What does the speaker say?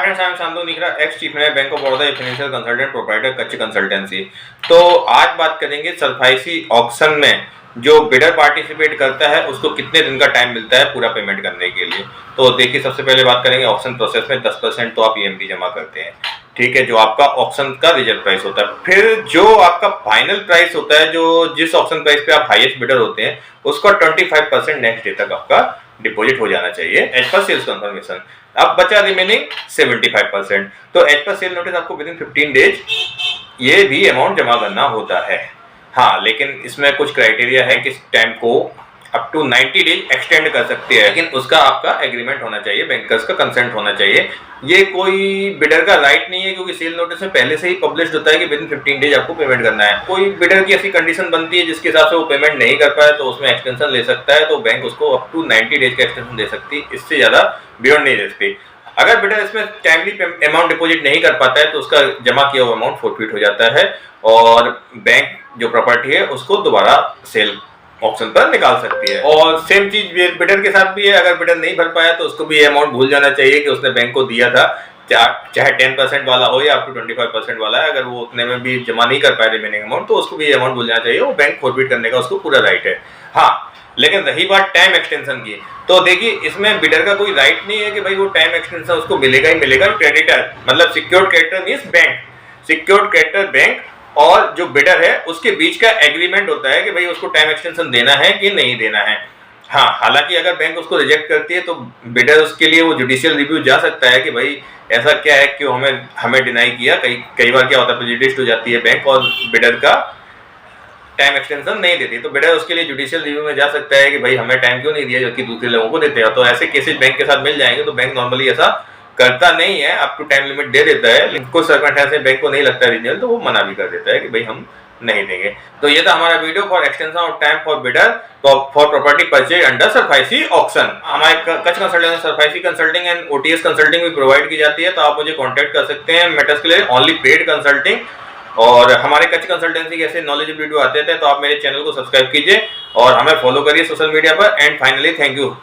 Friends, I am Shantanu Nikhra, ex chief manager bank of Baroda, financial consultant, proprietor Kutch consultancy. तो आज बात करेंगे सरफाइसी ऑक्शन में जो बिडर पार्टिसिपेट करता है उसको कितने दिन का टाइम मिलता है पूरा पेमेंट करने के लिए। तो देखिए, सबसे पहले बात करेंगे ऑक्शन प्रोसेस में 10% तो आप ईएमडी जमा करते हैं, ठीक है, जो आपका ऑक्शन का रिजल्ट प्राइस होता है। फिर जो आपका फाइनल प्राइस होता है, जो जिस ऑक्शन प्राइस पे आप हाईएस्ट बिडर होते हैं, उसका 25% नेक्स्ट डे तक आपका डिपॉजिट हो जाना चाहिए एज पर सेल्स कंफर्मेशन। अब बचा रिमेनिंग 75%। तो एज पर सेल नोटिस आपको विद इन 15 डेज ये भी अमाउंट जमा करना होता है। हाँ, लेकिन इसमें कुछ क्राइटेरिया है कि टाइम को अप टू 90 डेज एक्सटेंड कर सकते हैं, लेकिन उसका आपका एग्रीमेंट होना चाहिए, बैंकर्स का कंसेंट होना चाहिए। ये कोई बिडर का राइट नहीं है, क्योंकि सेल नोटिस में पहले से ही पब्लिश होता है कि विद इन 15 डेज आपको पेमेंट करना है। कोई बिडर की ऐसी कंडीशन बनती है जिसके हिसाब से वो पेमेंट नहीं कर पाए तो उसमें एक्सटेंशन ले सकता है, तो बैंक उसको अप टू 90 डेज का एक्सटेंशन दे सकती है, इससे ज्यादा बियॉन्ड नहीं दे सकती। अगर बिडर इसमें टाइमली अमाउंट डिपॉजिट नहीं कर पाता है तो उसका जमा किया हुआ अमाउंट फोरफिट हो जाता है और बैंक जो प्रॉपर्टी है उसको दोबारा सेल ऑप्शन पर निकाल सकती है। और सेम चीज बिडर के साथ भी है, अगर बिडर नहीं भर पाया तो उसको भी ये अमाउंट भूल जाना चाहिए कि उसने बैंक को दिया था, चाहे 10% वाला हो या अप टू 25% वाला है। अगर वो उतने में भी जमा नहीं कर पाए रिमेनिंग अमाउंट, तो उसको भी अमाउंट भूल जाना चाहिए, वो बैंक फॉरफिट करने का उसको पूरा राइट है। हाँ, लेकिन रही बात टाइम एक्सटेंशन की, तो देखिए इसमें बिडर का कोई राइट नहीं है कि भाई वो टाइम एक्सटेंशन उसको मिलेगा ही मिलेगा। क्रेडिटर मतलब secured creditor means bank, secured creditor bank और जो बिडर है उसके बीच का एग्रीमेंट होता है कि भाई उसको टाइम एक्सटेंशन देना है कि नहीं देना है। हाँ, हालांकि अगर बैंक उसको रिजेक्ट करती है तो बिडर उसके लिए वो जुडिशियल रिव्यू जा सकता है कि भाई ऐसा क्या है कि हमें डिनाई किया। कई बार क्या होता है, प्रेजुडिस्ड हो जाती है बैंक और बिडर का टाइम एक्सटेंशन नहीं देती, तो बिडर उसके लिए जुडिशियल रिव्यू में जा सकता है कि भाई हमें टाइम क्यों नहीं दिया जबकि दूसरे लोगों को देते हैं। तो ऐसे केसेस बैंक के साथ मिल जाएंगे। तो बैंक नॉर्मली ऐसा करता नहीं है, अप टू टाइम लिमिट दे देता है, लेकिन कुछ सर्कमस्टेंसेस बैंक को नहीं लगता रीजनल, तो वो मना भी कर देता है कि भाई हम नहीं देंगे। तो ये था हमारा video for extension of time for bidder for property purchase under SARFAESI auction. हमारे Kutch consultant SARFAESI consulting and OTS consulting भी प्रोवाइड की जाती है, तो आप मुझे कॉन्टैक्ट कर सकते हैं मैटर्स के लिए, ओनली पेड कंसल्टिंग। और हमारे कच्छ कंसल्टेंसी के ऐसे नॉलेजेबल वीडियो आते थे, तो आप मेरे चैनल को सब्सक्राइब कीजिए और हमें फॉलो करिए सोशल मीडिया पर। And finally thank you.